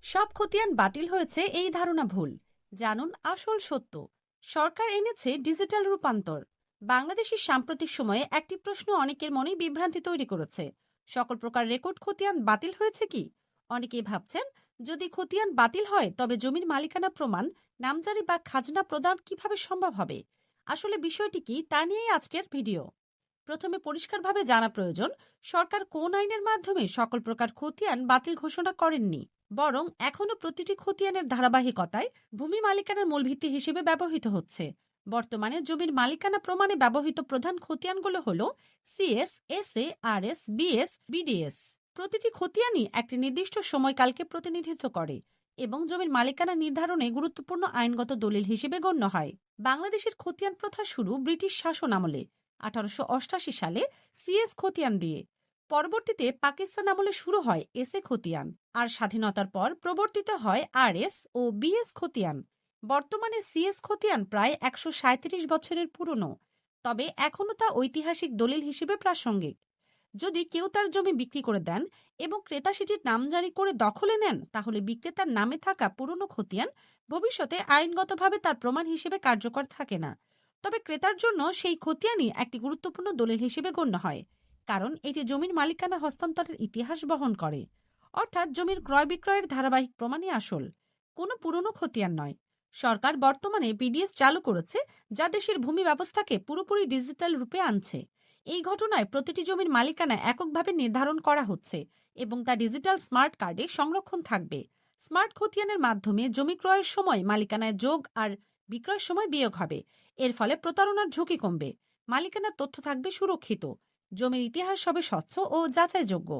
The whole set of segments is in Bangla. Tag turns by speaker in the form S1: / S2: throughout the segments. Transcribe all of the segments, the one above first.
S1: সব খতিয়ান বাতিল হয়েছে এই ধারণা ভুল। জানুন আসল সত্য। সরকার এনেছে ডিজিটাল রূপান্তর। বাংলাদেশের সাম্প্রতিক সময়ে একটি প্রশ্ন অনেকের মনে বিভ্রান্তি তৈরি করেছে। সকল প্রকার রেকর্ড খতিয়ান বাতিল হয়েছে কি? অনেকেই ভাবছেন, যদি খতিয়ান বাতিল হয় তবে জমির মালিকানা প্রমাণ, নামজারি বা খাজনা প্রদান কিভাবে সম্ভব হবে। আসলে বিষয়টি কি তা নিয়েই আজকের ভিডিও। প্রথমে পরিষ্কারভাবে জানা প্রয়োজন, সরকার কোন আইনের মাধ্যমে সকল প্রকার খতিয়ান বাতিল ঘোষণা করেননি, বরং এখনো প্রতিটি খতিয়ানের ধারাবাহিকতায় ভূমি মালিকানার মূল ভিত্তি হিসেবে ব্যবহৃত হচ্ছে। বর্তমানে জমির মালিকানা প্রমাণে ব্যবহৃত প্রধান খতিয়ানগুলো হল CS, SA, RS, BS, BDS. প্রতিটি খতিয়ানই একটি নির্দিষ্ট সময়কালকে প্রতিনিধিত্ব করে এবং জমির মালিকানা নির্ধারণে গুরুত্বপূর্ণ আইনগত দলিল হিসেবে গণ্য হয়। বাংলাদেশের খতিয়ান প্রথা শুরু ব্রিটিশ শাসন আমলে 1888 সালে সিএস খতিয়ান দিয়ে। পরবর্তীতে পাকিস্তান আমলে শুরু হয় এসএ খতিয়ান, আর স্বাধীনতার পর প্রবর্তিত হয় আরএস ও বিএস খতিয়ান। বর্তমানে সিএস খতিয়ান প্রায় 137 বছরের পুরনো, তবে এখনও তা ঐতিহাসিক দলিল হিসেবে প্রাসঙ্গিক। যদি কেউ তার জমি বিক্রি করে দেন এবং ক্রেতা সেটির নামজারি করে দখলে নেন, তাহলে বিক্রেতার নামে থাকা পুরনো খতিয়ান ভবিষ্যতে আইনগতভাবে তার প্রমাণ হিসেবে কার্যকর থাকে না। তবে ক্রেতার জন্য সেই খতিয়ানই একটি গুরুত্বপূর্ণ দলিল হিসেবে গণ্য হয়, কারণ এটি জমির মালিকানা হস্তান্তরের ইতিহাস বহন করে। অর্থাৎ জমির ক্রয় বিক্রয়ের ধারাবাহিক প্রমাণই আসল, কোনো পুরনো খতিয়ান নয়। সরকার বর্তমানে বিডিএস চালু করেছে, যা দেশের ভূমি ব্যবস্থাকে পুরোপুরি ডিজিটাল রূপে আনছে। এই ঘটনায় প্রতিটি জমির মালিকানা এককভাবে নির্ধারণ করা হচ্ছে এবং তা ডিজিটাল স্মার্ট কার্ডে সংরক্ষণ থাকবে। স্মার্ট খতিয়ানের মাধ্যমে জমি ক্রয়ের সময় মালিকানায় যোগ আর বিক্রয়ের সময় বিয়োগ হবে। এর ফলে প্রতারণার ঝুঁকি কমবে, মালিকানার তথ্য থাকবে সুরক্ষিত, জমির ইতিহাস হবে স্বচ্ছ ও যাচাইযোগ্য।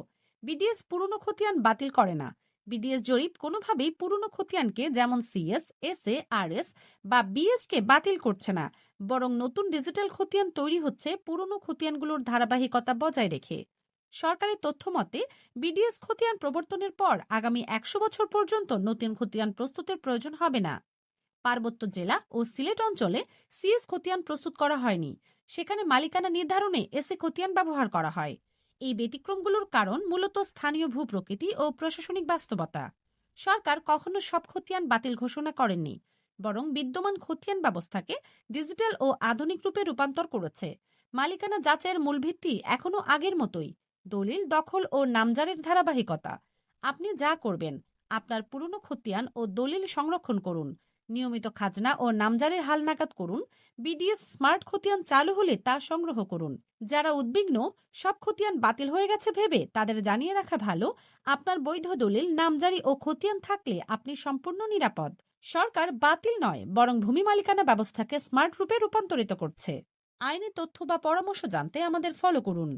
S1: বিডিএস পুরনো খতিয়ান বাতিল করে না। বিডিএস জরিপ কোনোভাবেই পুরনো খতিয়ানকে, যেমন সিএস, এসএ, আরএস বা বিএস কে বাতিল করছে না, বরং নতুন ডিজিটাল খতিয়ান তৈরি হচ্ছে পুরনো খতিয়ানগুলোর ধারাবাহিকতা বজায় রেখে। সরকারি তথ্য মতে, বিডিএস খতিয়ান প্রবর্তনের পর আগামী 100 বছর পর্যন্ত নতুন খতিয়ান প্রস্তুতের প্রয়োজন হবে না। পার্বত্য জেলা ও সিলেট অঞ্চলে সিএস খতিয়ান প্রস্তুত করা হয়নি, সেখানে মালিকানা নির্ধারণে এসএ খতিয়ান ব্যবহার করা হয়। এই ব্যতিক্রমগুলোর কারণ মূলত স্থানীয় ভূপ্রকৃতি ও প্রশাসনিক বাস্তবতা। সরকার কখনো সব খতিয়ান বাতিল ঘোষণা করেননি, বরং বিদ্যমান খতিয়ান ব্যবস্থাকে ডিজিটাল ও আধুনিক রূপে রূপান্তর করেছে। মালিকানা যাচাইয়ের মূল ভিত্তি এখনো আগের মতোই, দলিল, দখল ও নামজারির ধারাবাহিকতা। আপনি যা করবেন, আপনার পুরনো খতিয়ান ও দলিল সংরক্ষণ করুন, নিয়মিত খাজনা ও নামজারির হালনাগাদ করুন, বিডিএস স্মার্ট খতিয়ান চালু হলে তা সংগ্রহ করুন। যারা উদ্বিগ্ন সব খতিয়ান বাতিল হয়ে গেছে ভেবে, তাদের জানিয়ে রাখা ভালো, আপনার বৈধ দলিল, নামজারি ও খতিয়ান থাকলে আপনি সম্পূর্ণ নিরাপদ। সরকার বাতিল নয়, বরং ভূমি মালিকানা ব্যবস্থাকে স্মার্ট রূপে রূপান্তরিত করছে। আইনি তথ্য বা পরামর্শ জানতে আমাদের ফলো করুন।